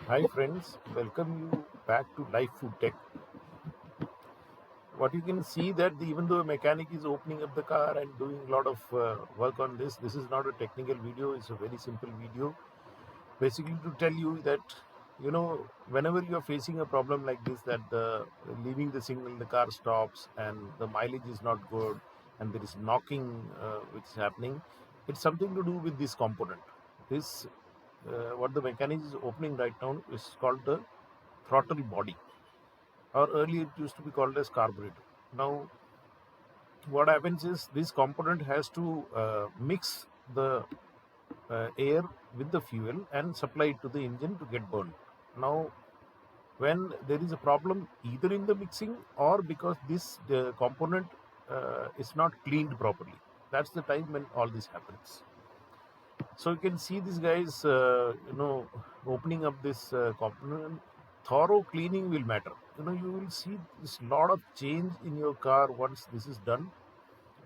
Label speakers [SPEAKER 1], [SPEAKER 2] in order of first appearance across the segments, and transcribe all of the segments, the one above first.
[SPEAKER 1] Hi friends, welcome you back to Life Food Tech. What you can see that even though a mechanic is opening up the car and doing a lot of work on this is not a technical video, it's a very simple video. Basically to tell you that, whenever you are facing a problem like this, that leaving the signal, the car stops and the mileage is not good and there is knocking which is happening, it's something to do with this component. This, what the mechanic is opening right now is called the throttle body, or earlier it used to be called as carburetor. Now, what happens is this component has to mix the air with the fuel and supply it to the engine to get burned. Now, when there is a problem either in the mixing or because this component is not cleaned properly, that's the time when all this happens. So you can see these guys, opening up this component. Thorough cleaning will matter. You will see this lot of change in your car once this is done.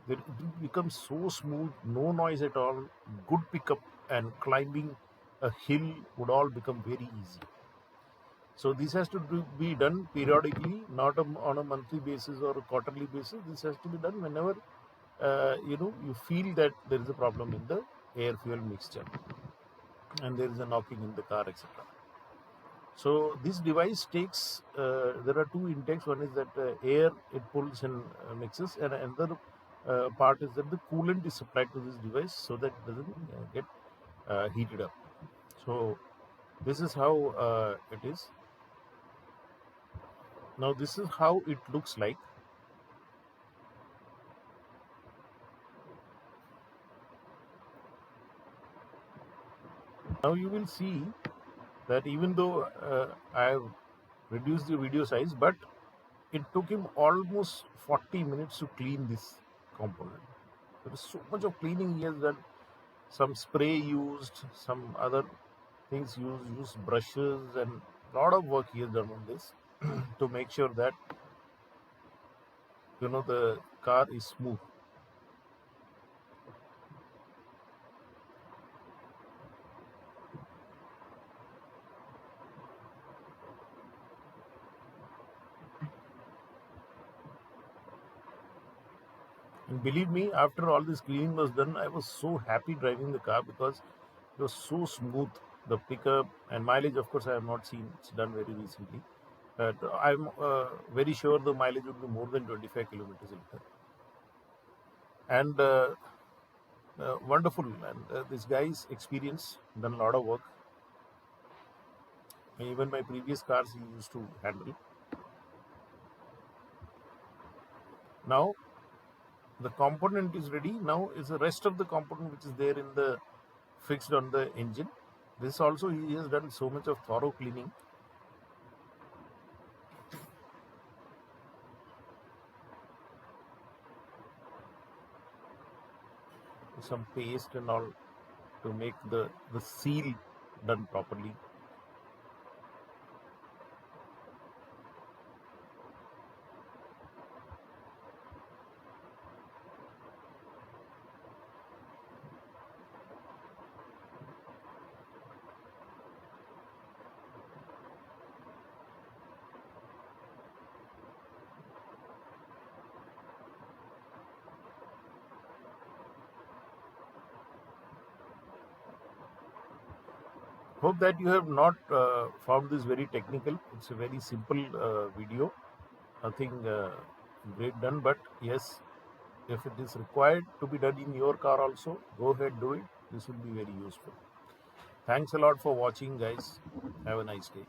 [SPEAKER 1] That it will become so smooth, no noise at all, good pickup, and climbing a hill would all become very easy. So this has to be done periodically, not on a monthly basis or a quarterly basis. This has to be done whenever you feel that there is a problem in the air fuel mixture and there is a knocking in the car, etc. So this device takes, there are two intakes. One is that air it pulls and mixes, and another part is that the coolant is supplied to this device so that it doesn't get heated up. So this is how it is. Now this is how it looks like. Now you will see that even though I have reduced the video size, but it took him almost 40 minutes to clean this component. There is so much of cleaning he has done. Some spray used, some other things used brushes, and a lot of work he has done on this to make sure that the car is smooth. And believe me, after all this cleaning was done, I was so happy driving the car because it was so smooth. The pickup and mileage, of course, I have not seen. It's done very recently. But I'm very sure the mileage would be more than 25 kilometers a liter. And wonderful. And this guy's experience, done a lot of work. Even my previous cars he used to handle. Now the component is ready. Now is the rest of the component which is there in the fixed on the engine. This also he has done so much of thorough cleaning. Some paste and all to make the seal done properly. Hope that you have not found this very technical. It's a very simple video, nothing great done, but yes, if it is required to be done in your car also, go ahead, do it. This will be very useful. Thanks a lot for watching, guys. Have a nice day.